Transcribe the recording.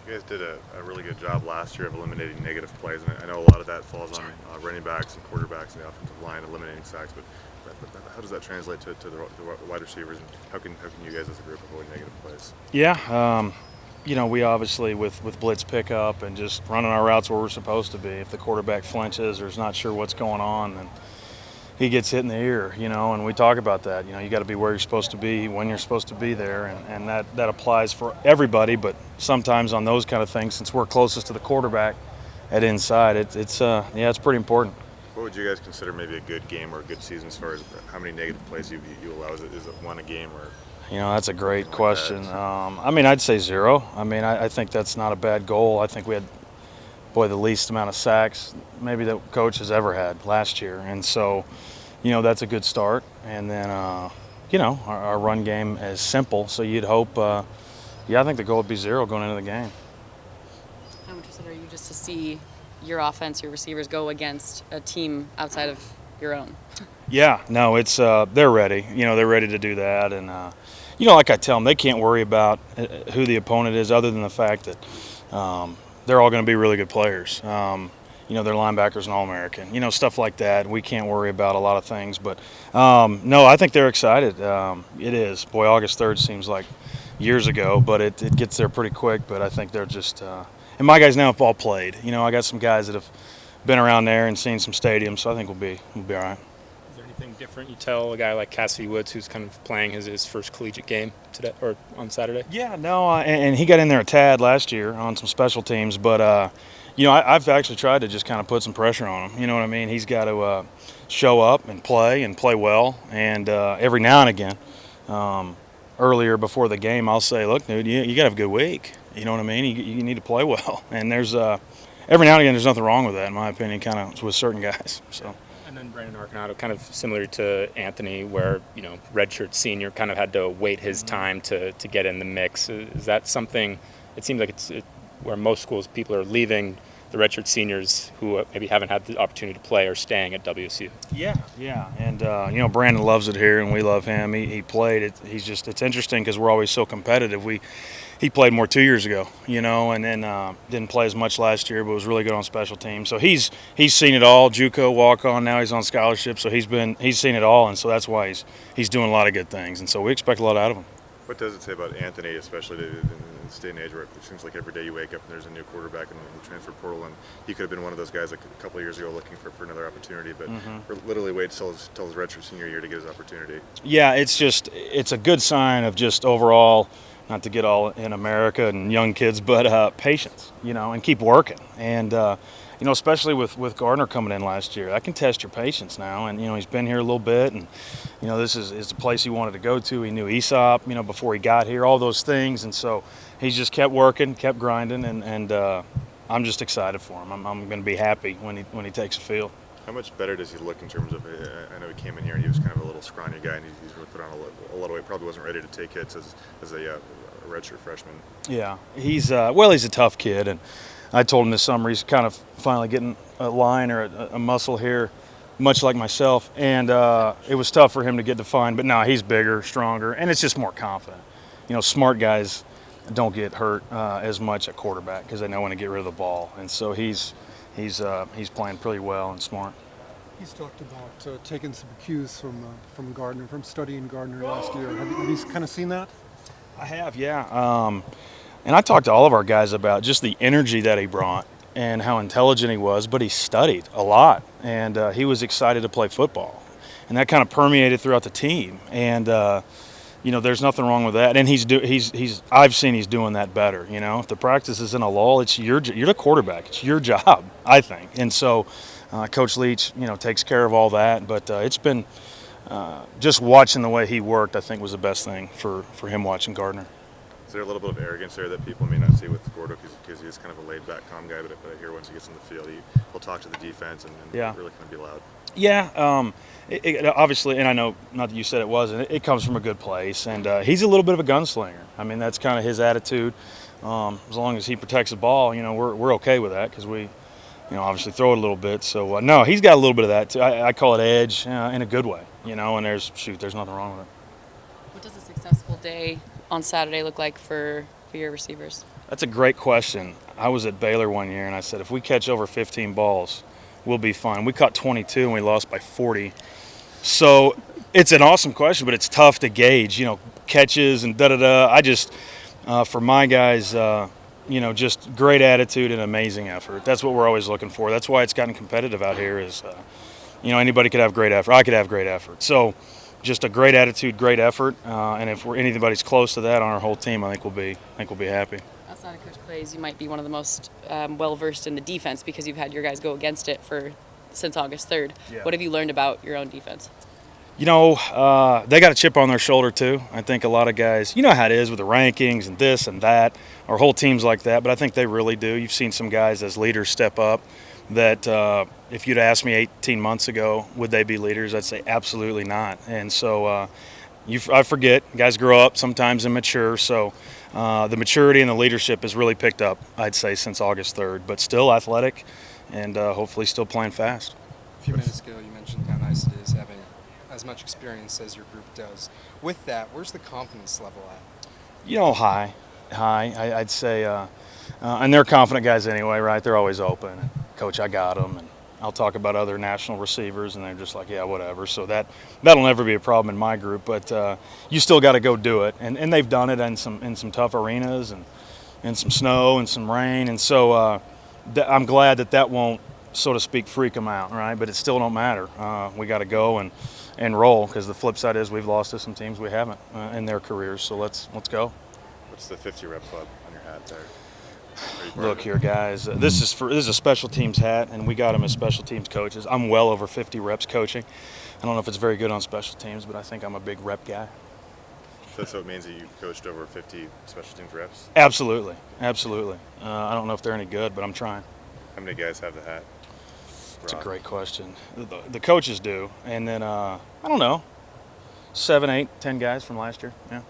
You guys did a really good job last year of eliminating negative plays, and I know a lot of that falls on running backs and quarterbacks and the offensive line eliminating sacks. But how does that translate to the wide receivers, and how can you guys as a group avoid negative plays? Yeah, we obviously with blitz pickup and just running our routes where we're supposed to be. If the quarterback flinches or is not sure what's going on, then he gets hit in the ear, and we talk about that. You got to be where you're supposed to be when you're supposed to be there, and that applies for everybody. But sometimes on those kind of things, since we're closest to the quarterback at inside, it's pretty important. What would you guys consider maybe a good game or a good season as far as how many negative plays you allow? Is it one a game or? That's a great like question. I'd say 0. I think that's not a bad goal. I think we had, the least amount of sacks maybe that coach has ever had last year. And so, that's a good start. And then, our run game is simple. So you'd hope, I think the goal would be 0 going into the game. How interested are you just to see your offense, your receivers go against a team outside of your own? Yeah, no, it's they're ready. They're ready to do that. And, like I tell them, they can't worry about who the opponent is other than the fact that they're all going to be really good players. Their linebackers and All-American, stuff like that. We can't worry about a lot of things. But, no, I think they're excited. It is. Boy, August 3rd seems like years ago, but it gets there pretty quick. But I think they're just and my guys now have all played. I got some guys that have been around there and seen some stadiums, so I think we'll be all right. Is there anything different you tell a guy like Cassidy Woods, who's kind of playing his first collegiate game today or on Saturday? Yeah, no, and he got in there a tad last year on some special teams, but I've actually tried to just kind of put some pressure on him. You know what I mean? He's got to show up and play well, and every now and again, earlier before the game, I'll say, look, dude, you got to have a good week. You know what I mean? You need to play well, and there's every now and again, there's nothing wrong with that, in my opinion, kind of with certain guys. So. And then Brandon Arconato, kind of similar to Anthony, where redshirt senior kind of had to wait his time to get in the mix. Is that something? It seems like it's where most schools people are leaving the redshirt seniors who maybe haven't had the opportunity to play or staying at WSU. Yeah, and Brandon loves it here, and we love him. He played it. It's interesting because we're always so competitive. He played more 2 years ago, and then didn't play as much last year, but was really good on special teams. So he's seen it all. JUCO walk on, now he's on scholarship, so he's seen it all, and so that's why he's doing a lot of good things, and so we expect a lot out of him. What does it say about Anthony, especially in this day and age where it seems like every day you wake up and there's a new quarterback in the transfer portal, and he could have been one of those guys like a couple of years ago looking for another opportunity, but literally waits till his redshirt senior year to get his opportunity. Yeah, it's a good sign of just overall, not to get all in America and young kids, but patience, and keep working. And, especially with Gardner coming in last year, that can test your patience now. And, he's been here a little bit, and, this is the place he wanted to go to. He knew ESOP, before he got here, all those things. And so he's just kept working, kept grinding, and I'm just excited for him. I'm going to be happy when he takes the field. How much better does he look in terms of? I know he came in here and he was kind of a little scrawny guy, and he's really put on a lot of weight. Probably wasn't ready to take hits as a redshirt freshman. Yeah, he's a tough kid, and I told him this summer he's kind of finally getting a line or a muscle here, much like myself, and it was tough for him to get defined. But now he's bigger, stronger, and it's just more confident. Smart guys don't get hurt as much at quarterback because they know when to get rid of the ball, and so he's playing pretty well and smart. He's talked about taking some cues from Gardner, from studying Gardner last year. Have you kind of seen that? I have, yeah. And I talked to all of our guys about just the energy that he brought and how intelligent he was, but he studied a lot, and he was excited to play football. And that kind of permeated throughout the team. And, there's nothing wrong with that. And I've seen he's doing that better. If the practice is in a lull, you're the quarterback. It's your job, I think. And so Coach Leach, takes care of all that. But it's been just watching the way he worked, I think, was the best thing for him watching Gardner. Is there a little bit of arrogance there that people may not see with Gordo because he's kind of a laid-back, calm guy, but I hear once he gets in the field, he'll talk to the defense and really kind of be loud. Yeah, it obviously, and I know, not that you said it wasn't, it comes from a good place, and he's a little bit of a gunslinger. I mean, that's kind of his attitude. As long as he protects the ball, we're okay with that because we, obviously throw it a little bit. So, no, he's got a little bit of that, too. I call it edge in a good way, and there's nothing wrong with it. What does a successful day on Saturday look like for your receivers? That's a great question. I was at Baylor one year, and I said, if we catch over 15 balls, we'll be fine. We caught 22, and we lost by 40. So it's an awesome question, but it's tough to gauge, catches and da-da-da. I just, for my guys, just great attitude and amazing effort. That's what we're always looking for. That's why it's gotten competitive out here is, anybody could have great effort. I could have great effort. So just a great attitude, great effort. And if anybody's close to that on our whole team, I think we'll be happy. Outside of Coach Clay's, you might be one of the most well-versed in the defense because you've had your guys go against it since August 3rd. Yeah. What have you learned about your own defense? They got a chip on their shoulder too. I think a lot of guys, you know how it is with the rankings and this and that, our whole team's like that, but I think they really do. You've seen some guys as leaders step up that if you'd asked me 18 months ago, would they be leaders, I'd say absolutely not. And so I forget, guys grow up sometimes and mature, so the maturity and the leadership has really picked up, I'd say, since August 3rd, but still athletic and hopefully still playing fast. A few minutes ago, you mentioned how nice it is having as much experience as your group does. With that, where's the confidence level at? High. I'd say, and they're confident guys anyway, right? They're always open. Coach, I got them, and I'll talk about other national receivers, and they're just like, yeah, whatever. So that'll never be a problem in my group, but you still got to go do it, and they've done it in some tough arenas and some snow and some rain, and so I'm glad that won't, so to speak, freak them out, right? But it still don't matter. We got to go and roll, because the flip side is we've lost to some teams we haven't in their careers. So let's go. What's the 50 rep club on your hat there? Look here, guys. This is a special teams hat, and we got them as special teams coaches. I'm well over 50 reps coaching. I don't know if it's very good on special teams, but I think I'm a big rep guy. So it means that you've coached over 50 special teams reps? Absolutely. I don't know if they're any good, but I'm trying. How many guys have the hat? That's a great question. The coaches do, and then I don't know, 7, 8, 10 guys from last year. Yeah.